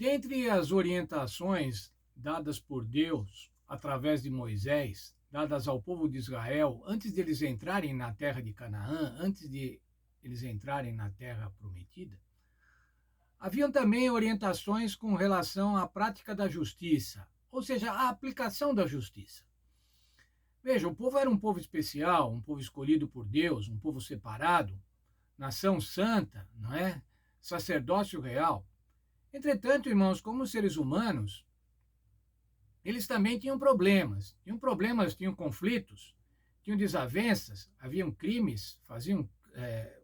Dentre as orientações dadas por Deus através de Moisés, dadas ao povo de Israel, antes de eles entrarem na terra de Canaã, antes de eles entrarem na terra prometida, haviam também orientações com relação à prática da justiça, ou seja, à aplicação da justiça. Veja, o povo era um povo especial, um povo escolhido por Deus, um povo separado, nação santa, não é? Sacerdócio real. Entretanto, irmãos, como seres humanos, eles também tinham conflitos, tinham desavenças, haviam crimes,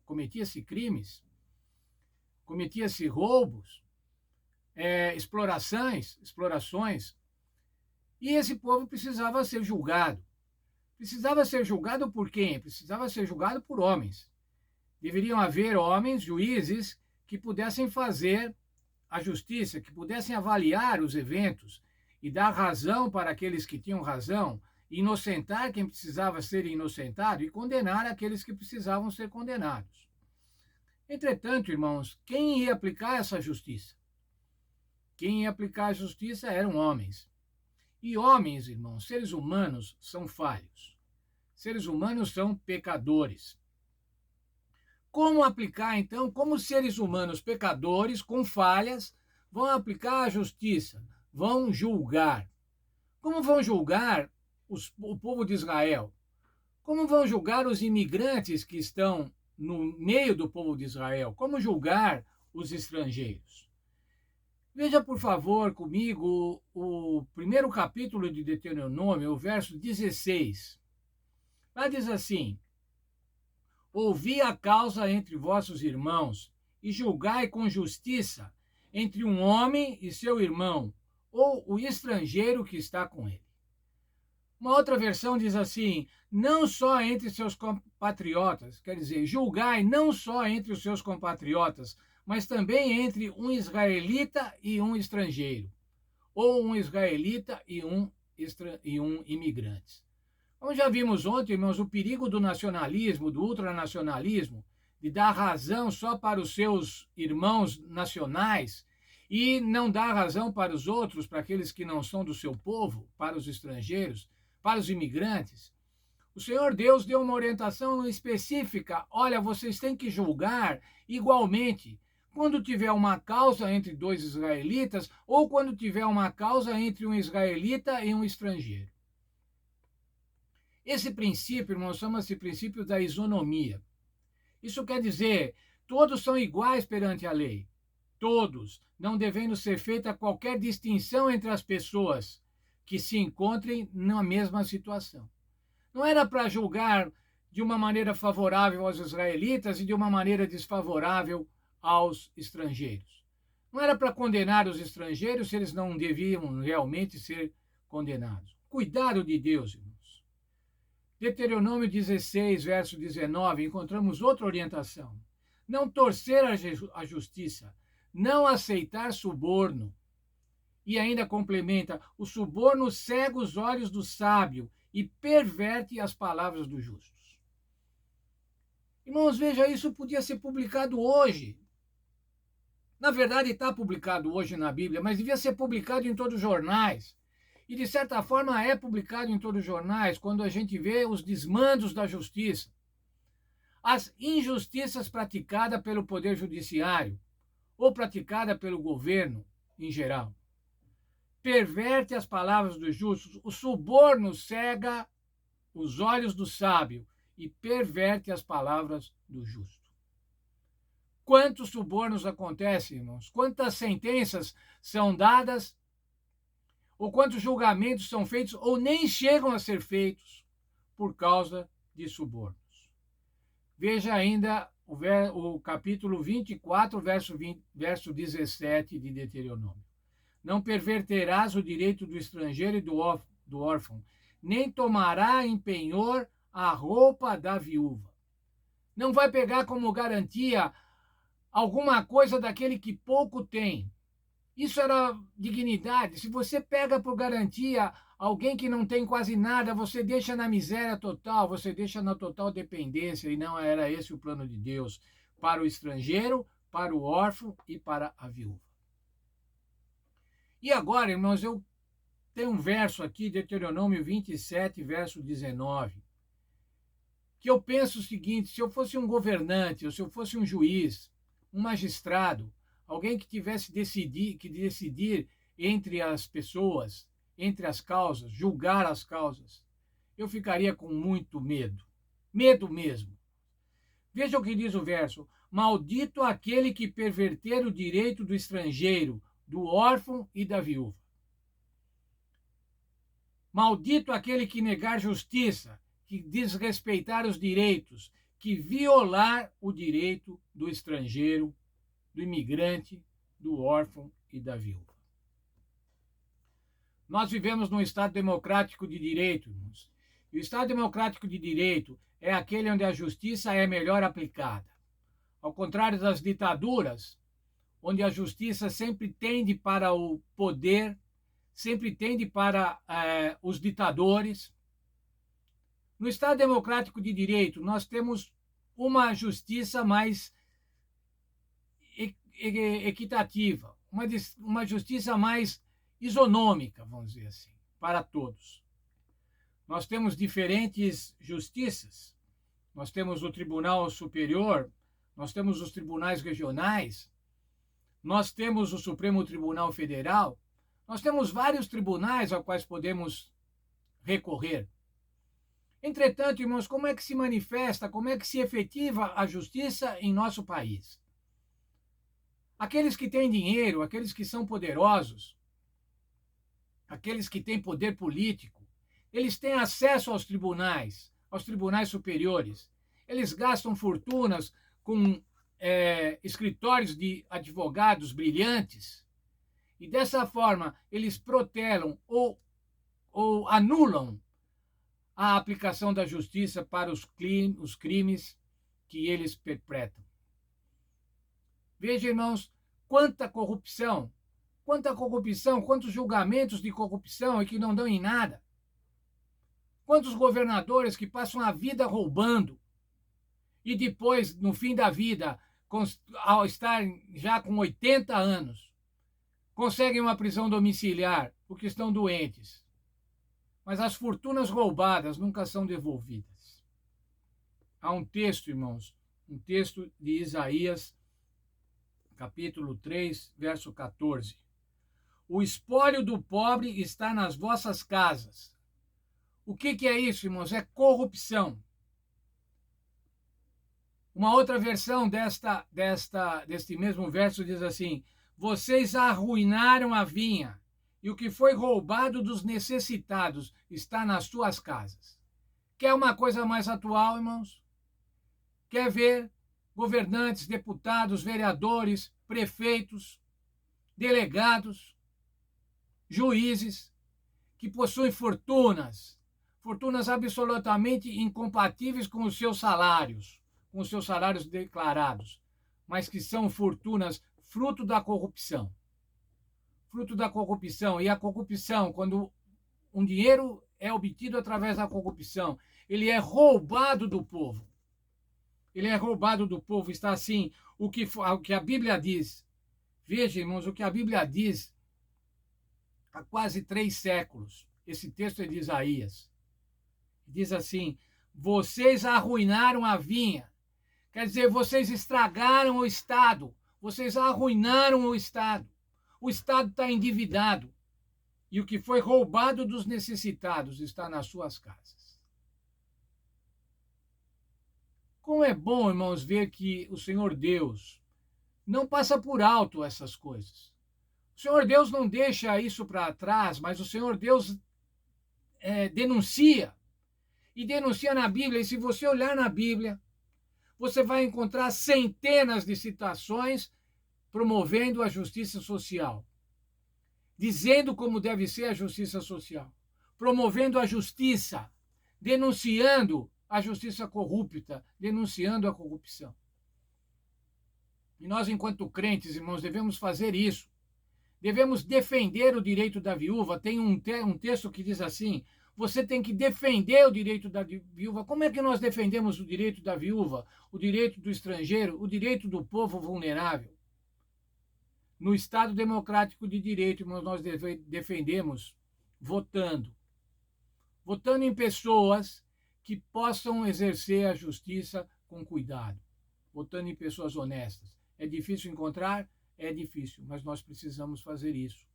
cometia-se crimes, cometia-se roubos, explorações, e esse povo precisava ser julgado. Precisava ser julgado por quem? Precisava ser julgado por homens. Deveriam haver homens, juízes, que pudessem fazer a justiça, que pudessem avaliar os eventos e dar razão para aqueles que tinham razão, inocentar quem precisava ser inocentado e condenar aqueles que precisavam ser condenados. Entretanto, irmãos, quem ia aplicar essa justiça? Quem ia aplicar a justiça eram homens. E homens, irmãos, seres humanos são falhos. Seres humanos são pecadores. Como aplicar, então, como seres humanos pecadores, com falhas, vão aplicar a justiça, vão julgar? Como vão julgar o povo de Israel? Como vão julgar os imigrantes que estão no meio do povo de Israel? Como julgar os estrangeiros? Veja, por favor, comigo o primeiro capítulo de Deuteronômio, o verso 16. Lá diz assim: ouvi a causa entre vossos irmãos e julgai com justiça entre um homem e seu irmão, ou o estrangeiro que está com ele. Uma outra versão diz assim: não só entre seus compatriotas, quer dizer, julgai não só entre os seus compatriotas, mas também entre um israelita e um estrangeiro, ou um israelita e um imigrante. Como já vimos ontem, irmãos, o perigo do nacionalismo, do ultranacionalismo, de dar razão só para os seus irmãos nacionais e não dar razão para os outros, para aqueles que não são do seu povo, para os estrangeiros, para os imigrantes. O Senhor Deus deu uma orientação específica: olha, vocês têm que julgar igualmente quando tiver uma causa entre dois israelitas ou quando tiver uma causa entre um israelita e um estrangeiro. Esse princípio, irmãos, chama-se princípio da isonomia. Isso quer dizer, todos são iguais perante a lei. Todos, não devendo ser feita qualquer distinção entre as pessoas que se encontrem na mesma situação. Não era para julgar de uma maneira favorável aos israelitas e de uma maneira desfavorável aos estrangeiros. Não era para condenar os estrangeiros se eles não deviam realmente ser condenados. Cuidado de Deus, irmãos. Deuteronômio 16, verso 19, encontramos outra orientação. Não torcer a justiça, não aceitar suborno. E ainda complementa: o suborno cega os olhos do sábio e perverte as palavras dos justos. Irmãos, veja, isso podia ser publicado hoje. Na verdade, está publicado hoje na Bíblia, mas devia ser publicado em todos os jornais. E, de certa forma, é publicado em todos os jornais quando a gente vê os desmandos da justiça, as injustiças praticadas pelo Poder Judiciário ou praticadas pelo governo em geral. Perverte as palavras dos justos, o suborno cega os olhos do sábio e perverte as palavras do justo. Quantos subornos acontecem, irmãos? Quantas sentenças são dadas, ou quantos julgamentos são feitos ou nem chegam a ser feitos por causa de subornos. Veja ainda o capítulo 24, verso 17 de Deuteronômio. Não perverterás o direito do estrangeiro e do órfão, nem tomará em penhor a roupa da viúva. Não vai pegar como garantia alguma coisa daquele que pouco tem. Isso era dignidade. Se você pega por garantia alguém que não tem quase nada, você deixa na miséria total, você deixa na total dependência, e não era esse o plano de Deus para o estrangeiro, para o órfão e para a viúva. E agora, irmãos, eu tenho um verso aqui, Deuteronômio 27, verso 19, que eu penso o seguinte: se eu fosse um governante, ou se eu fosse um juiz, um magistrado, alguém que tivesse que decidir entre as pessoas, entre as causas, julgar as causas, eu ficaria com muito medo. Medo mesmo. Veja o que diz o verso: maldito aquele que perverter o direito do estrangeiro, do órfão e da viúva. Maldito aquele que negar justiça, que desrespeitar os direitos, que violar o direito do estrangeiro, do imigrante, do órfão e da viúva. Nós vivemos num Estado democrático de direito, irmãos. E o Estado democrático de direito é aquele onde a justiça é melhor aplicada. Ao contrário das ditaduras, onde a justiça sempre tende para o poder, sempre tende para os ditadores. No Estado democrático de direito, nós temos uma justiça mais equitativa, uma justiça mais isonômica, vamos dizer assim, para todos. Nós temos diferentes justiças. Nós temos o Tribunal Superior, nós temos os tribunais regionais, nós temos o Supremo Tribunal Federal, nós temos vários tribunais aos quais podemos recorrer. Entretanto, irmãos, como é que se manifesta, como é que se efetiva a justiça em nosso país? Aqueles que têm dinheiro, aqueles que são poderosos, aqueles que têm poder político, eles têm acesso aos tribunais superiores. Eles gastam fortunas com escritórios de advogados brilhantes e, dessa forma, eles protelam ou anulam a aplicação da justiça para os crimes que eles perpetram. Veja, irmãos, quantos julgamentos de corrupção e que não dão em nada. Quantos governadores que passam a vida roubando e depois, no fim da vida, ao estar já com 80 anos, conseguem uma prisão domiciliar porque estão doentes. Mas as fortunas roubadas nunca são devolvidas. Há um texto, irmãos, um texto de Isaías, capítulo 3, verso 14. O espólio do pobre está nas vossas casas. O que é isso, irmãos? É corrupção. Uma outra versão deste mesmo verso diz assim: vocês arruinaram a vinha, e o que foi roubado dos necessitados está nas suas casas. Quer uma coisa mais atual, irmãos? Quer ver governantes, deputados, vereadores, prefeitos, delegados, juízes, que possuem fortunas absolutamente incompatíveis com os seus salários declarados, mas que são fortunas fruto da corrupção. E a corrupção, quando um dinheiro é obtido através da corrupção, ele é roubado do povo. Está assim, o que a Bíblia diz. Veja, irmãos, o que a Bíblia diz há quase 3 séculos. Esse texto é de Isaías. Diz assim: vocês arruinaram a vinha. Quer dizer, vocês estragaram o Estado. Vocês arruinaram o Estado. O Estado está endividado. E o que foi roubado dos necessitados está nas suas casas. Como é bom, irmãos, ver que o Senhor Deus não passa por alto essas coisas. O Senhor Deus não deixa isso para trás, mas o Senhor Deus denuncia. E denuncia na Bíblia. E se você olhar na Bíblia, você vai encontrar centenas de citações promovendo a justiça social, dizendo como deve ser a justiça social, promovendo a justiça, denunciando a justiça corrupta, denunciando a corrupção. E nós, enquanto crentes, irmãos, devemos fazer isso. Devemos defender o direito da viúva. Tem um texto que diz assim: você tem que defender o direito da viúva. Como é que nós defendemos o direito da viúva, o direito do estrangeiro, o direito do povo vulnerável? No Estado democrático de direito, irmãos, nós defendemos votando. Votando em pessoas que possam exercer a justiça com cuidado. Votando em pessoas honestas. É difícil encontrar? É difícil, mas nós precisamos fazer isso.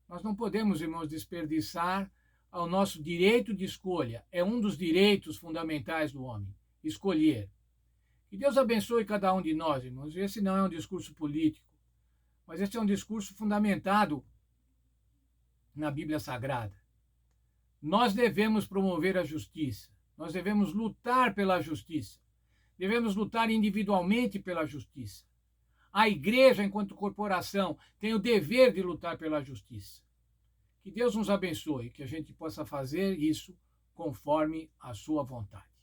Nós não podemos, irmãos, desperdiçar o nosso direito de escolha. É um dos direitos fundamentais do homem, escolher. Que Deus abençoe cada um de nós, irmãos. Esse não é um discurso político, mas esse é um discurso fundamentado na Bíblia Sagrada. Nós devemos promover a justiça. Nós devemos lutar pela justiça. Devemos lutar individualmente pela justiça. A igreja, enquanto corporação, tem o dever de lutar pela justiça. Que Deus nos abençoe, que a gente possa fazer isso conforme a sua vontade.